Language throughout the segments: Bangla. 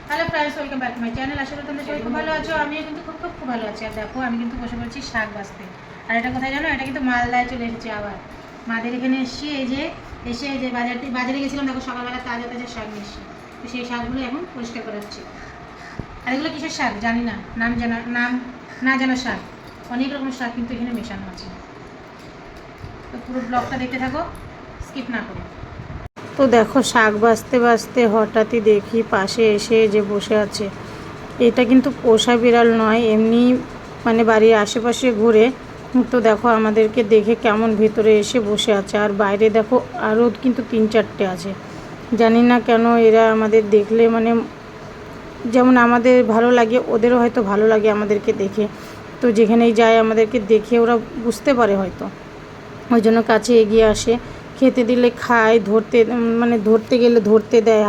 Hello friends, welcome back to my channel. আশা করি তোমরা সবাই খুব ভালো আছো। আমিও কিন্তু খুব খুব খুব ভালো আছি। আর দেখো, আমি কিন্তু বসে পড়েছি শাক বাছতে। আর এটা কোথায় জানো? এটা কিন্তু মালদায় চলে এসেছি আবার। মাদের এখানে এসেছি। এই যে বাজারে গেছিলাম, দেখো সকালবেলা তাজা তাজা শাক নিয়ে এসেছি। তো সেই শাকগুলো এখন পরিষ্কার করে হচ্ছে। আর এগুলো কিসের শাক জানি না, নাম না জানা শাক। অনেক রকমের শাক কিন্তু এখানে মেশানো আছে। তো পুরো ব্লগটা দেখতে থাকো, স্কিপ না করে। তো দেখো, শাক বাছতে বাছতে হঠাৎই দেখি পাশে এসে যে বসে আছে। এটা কিন্তু পোষা বিড়াল নয়, এমনি মানে বাড়ির আশেপাশে ঘুরে। তো দেখো আমাদেরকে দেখে কেমন ভেতরে এসে বসে আছে। আর বাইরে দেখো আরও কিন্তু 3-4টে আছে। জানি না কেন এরা আমাদের দেখলে মানে যেমন আমাদের ভালো লাগে, ওদেরও হয়তো ভালো লাগে আমাদেরকে দেখে। তো যেখানেই যায় আমাদেরকে দেখে ওরা বুঝতে পারে হয়তো, ওই জন্য কাছে এগিয়ে আসে। খেতে দিলে খায়, ধরতে গেলে ধরতে দেয়,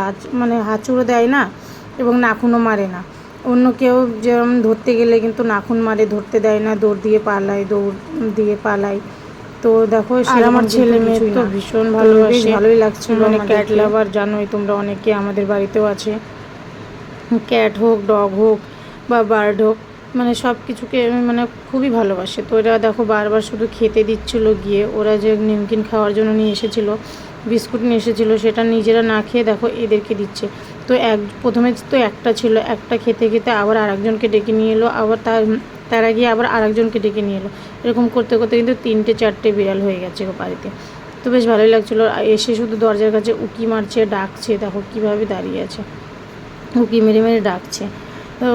হাঁচুড়ো দেয় না, এবং নাখুনও মারে না। অন্য কেউ যেমন ধরতে গেলে কিন্তু নাখুন মারে, ধরতে দেয় না, দৌড় দিয়ে পালায়। তো দেখো, সে আমার ছেলে মেয়ে তো ভীষণ ভালোবাসে, ভালোই লাগছিল। মানে ক্যাট লাভার জানোই তোমরা, অনেকে আমাদের বাড়িতেও আছে। ক্যাট হোক, ডগ হোক বা বার্ড হোক, মানে সব কিছুকে মানে খুবই ভালোবাসে। তো এরা দেখো বারবার শুধু খেতে দিচ্ছিলো গিয়ে। ওরা যে নিমকিন খাওয়ার জন্য নিয়ে এসেছিলো, বিস্কুট নিয়ে এসেছিলো, সেটা নিজেরা না খেয়ে দেখো এদেরকে দিচ্ছে। তো প্রথমে তো একটা ছিল, একটা খেতে খেতে আবার আরেকজনকে ডেকে নিয়ে এলো, আবার তার আগে আবার আরেকজনকে ডেকে নিয়ে এলো। এরকম করতে করতে কিন্তু 3-4টে বিড়াল হয়ে গেছে বাড়িতে। তো বেশ ভালোই লাগছিলো। এসে শুধু দরজার কাছে উকি মারছে, ডাকছে, দেখো কীভাবে দাঁড়িয়ে আছে, উকি মেরে মেরে ডাকছে। তো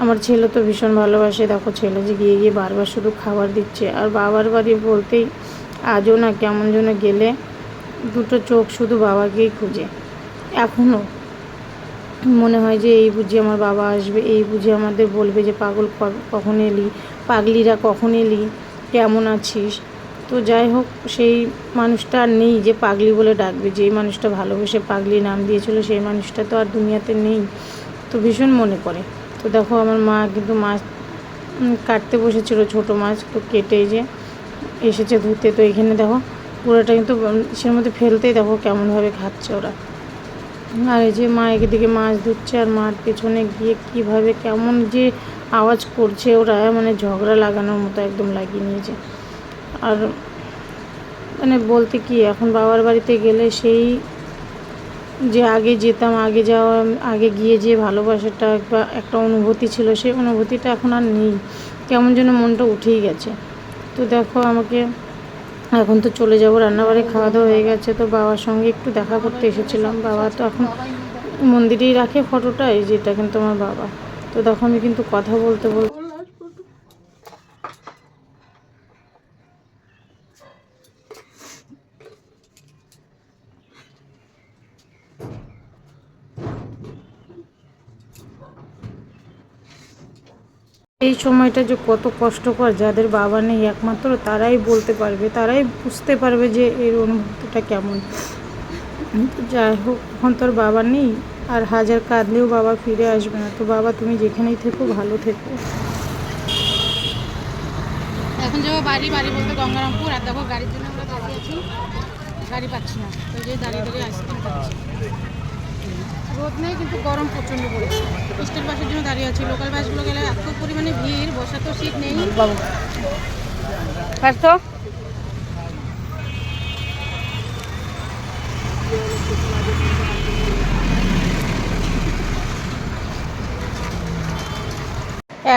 আমার ছেলে তো ভীষণ ভালোবাসে। দেখো ছেলে যে গিয়ে গিয়ে বারবার শুধু খাবার দিচ্ছে। আর বাবার বাড়ি বলতেই আজও না কেমন যেন গেলে দুটো চোখ শুধু বাবাকেই খুঁজে। এখনও মনে হয় যে এই বুঝি আমার বাবা আসবে, এই বুঝি আমাদের বলবে যে পাগল কখন এলি, পাগলিরা কখন এলি, কেমন আছিস। তো যাই হোক, সেই মানুষটা আর নেই যে পাগলি বলে ডাকবে। যেই মানুষটা ভালোবেসে পাগলি নাম দিয়েছিল, সেই মানুষটা তো আর দুনিয়াতে নেই। তো ভীষণ মনে পড়ে। তো দেখো আমার মা কিন্তু মাছ কাটতে বসেছিল, ছোটো মাছ। তো কেটে যে এসেছে ধুতে। তো এখানে দেখো পুরোটা কিন্তু সের মধ্যে ফেলতেই দেখো কেমনভাবে খাচ্ছে ওরা। আর এই যে মা একদিকে মাছ ধুচ্ছে, আর মার পেছনে গিয়ে কীভাবে কেমন যে আওয়াজ করছে ওরা, মানে ঝগড়া লাগানোর মতো একদম লাগিয়ে নিয়েছে। আর মানে বলতে কি, এখন বাবার বাড়িতে গেলে সেই যে আগে যেতাম, আগে গিয়ে যে ভালোবাসাটা বা একটা অনুভূতি ছিল, সেই অনুভূতিটা এখন আর নেই। কেমন যেন মনটা উঠেই গেছে। তো দেখো আমাকে এখন তো চলে যাবো, রান্নাবাড়ি খাওয়া দাওয়া হয়ে গেছে। তো বাবার সঙ্গে একটু দেখা করতে এসেছিলাম। বাবা তো এখন মন্দিরেই রাখে ফটোটা, এই যেটা কিন্তু আমার বাবা। তো দেখো আমি কিন্তু কথা বলতে বলতে এই সময়টা যে কত কষ্টকর, যাদের বাবা নেই একমাত্র তারাই বলতে পারবে, তারাই বুঝতে পারবে যে এর অনুভূতিটা কেমন। যাই হোক, এখন তোর বাবা নেই, আর হাজার কাঁদলেও বাবা ফিরে আসবে না। তো বাবা তুমি যেখানেই থেকো, ভালো থেকো। এখন যাবো বাড়ি বলতে গঙ্গারামপুর। আর দেখো গাড়ির জন্য আমরা দাঁড়িয়ে আছি, গাড়ি পাচ্ছি না। তো যে দাঁড়িয়ে আইসক্রিম খাচ্ছি। রোদ নেই কিন্তু গরম প্রচণ্ড পড়েছে। স্টেট বাসের জন্য দাঁড়িয়ে আছি। লোকাল বাসগুলো গেলে এত পরিমাণে ভিড়, বসার তো সিট নেই। বাবু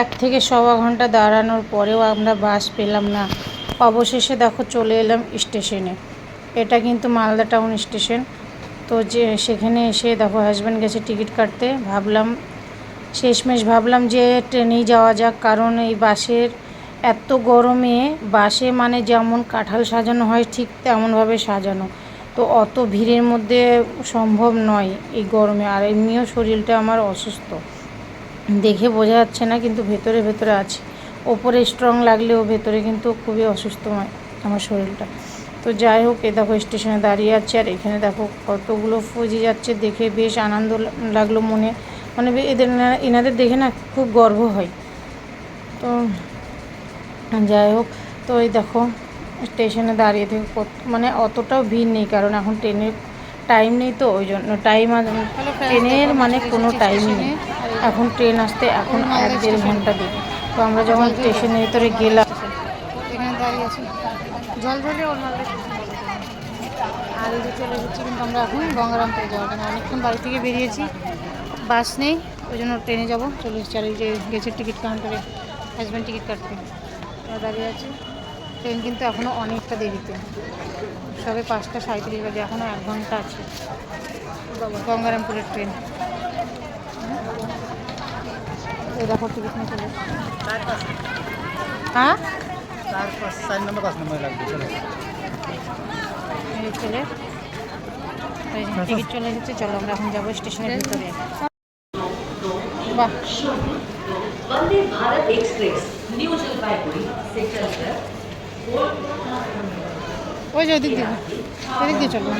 এক থেকে সওয়া ঘন্টা দাঁড়ানোর পরেও আমরা বাস পেলাম না। অবশেষে দেখো চলে এলাম স্টেশনে। এটা কিন্তু মালদা টাউন স্টেশন। তো যে সেখানে এসে দেখো হাজব্যান্ড গেছে টিকিট কাটতে। শেষমেশ ভাবলাম যে ট্রেনেই যাওয়া যাক, কারণ এই বাসের এত গরমে, বাসে মানে যেমন কাঁঠাল সাজানো হয় ঠিক তেমনভাবে সাজানো। তো অত ভিড়ের মধ্যে সম্ভব নয় এই গরমে। আর এমনিও শরীরটা আমার অসুস্থ, দেখে বোঝা যাচ্ছে না, কিন্তু ভেতরে ভেতরে আছে। ওপরে স্ট্রং লাগলেও ভেতরে কিন্তু খুবই অসুস্থ আমার শরীরটা। তো যাই হোক, এ দেখো স্টেশনে দাঁড়িয়ে আছে। আর এখানে দেখো কতগুলো ফৌজি যাচ্ছে, দেখে বেশ আনন্দ লাগলো মনে। মানে এনাদের দেখে না খুব গর্ব হয়। তো যাই হোক, তো এই দেখো স্টেশনে দাঁড়িয়ে থেকে মানে অতটাও ভিড় নেই, কারণ এখন ট্রেনের টাইম নেই তো ওই জন্য টাইম ট্রেনের মানে কোনো টাইমই নেই। এখন ট্রেন আসতে এখন 1-1.5 ঘন্টা দেরি। তো আমরা যখন স্টেশনের ভিতরে গেলাম এখানে দাঁড়িয়ে আছি জল ধরে ওর মালদা আর এই যে চলে এসেছি কিন্তু আমরা এখন গঙ্গারামপুরে যাওয়ার জন্য অনেকক্ষণ বাড়ি থেকে বেরিয়েছি, বাস নেই ওই জন্য ট্রেনে যাবো। চলে এসেছি আর এই যে গেছে টিকিট কাউন্টারে হাজব্যান্ড টিকিট কাটতে দাঁড়িয়ে আছি। ট্রেন কিন্তু এখনও অনেকটা দেরিতে, সবে 5:37 বাজে, এখনও 1 ঘন্টা আছে গঙ্গারামপুরের ট্রেন। এই দেখো টিকিট নিয়ে চলে হ্যাঁ চলে টিকিট চলে এসেছে। চলো আমরা এখন যাবো স্টেশনের ভিতরে। বাহ Vande Bharat Express New Jalpaiguri sector ওই যে ওদিক দিয়ে চলো।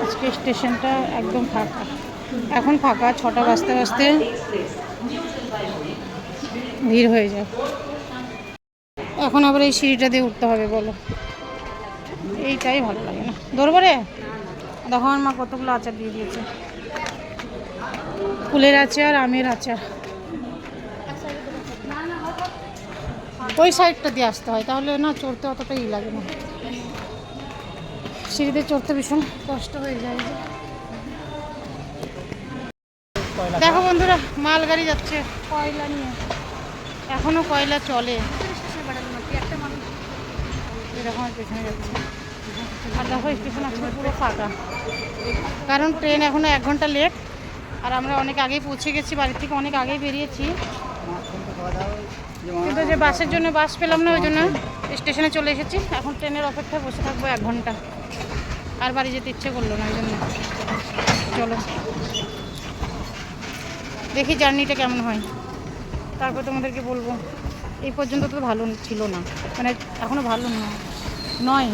আজকে স্টেশনটা একদম ফাঁকা, এখন ফাঁকা 6টা বাজতে বাজতে ভিড় হয়ে যায়। এখন আবার এই সিঁড়িটা দিয়ে উঠতে হবে বলো, এইটাই ভালো লাগে না। ধরবো রে, দেখো আমার মা কতগুলো আচার দিয়ে দিয়েছে, ফুলের আচার আমের আচার। ওই সাইডটা দিয়ে আসতে হয়, তাহলে না চড়তে অতটা ই লাগে না। সিঁড়িতে চড়তে ভীষণ কষ্ট হয়ে যায়। দেখো বন্ধুরা মালগাড়ি যাচ্ছে কয়লা নিয়ে, এখনো কয়লা চলে। এরকম পেছনে যাচ্ছে আর দেখো স্টেশন আসলে পুরো ফাঁকা, কারণ ট্রেন এখনো 1 ঘন্টা লেট আর আমরা অনেক আগেই পৌঁছে গেছি, বাড়ির থেকে অনেক আগেই বেরিয়েছি। কিন্তু যে বাসের জন্য বাস পেলাম না ওই জন্য স্টেশনে চলে এসেছি। এখন ট্রেনের অপেক্ষায় বসে থাকবো 1 ঘন্টা, আর বাড়ি যেতে ইচ্ছে করলো না ওই জন্য। চলো দেখি জার্নিটা কেমন হয়, তারপর তোমাদেরকে বলবো। এই পর্যন্ত তো ভালো ছিল না, মানে এখনও ভালো নয়।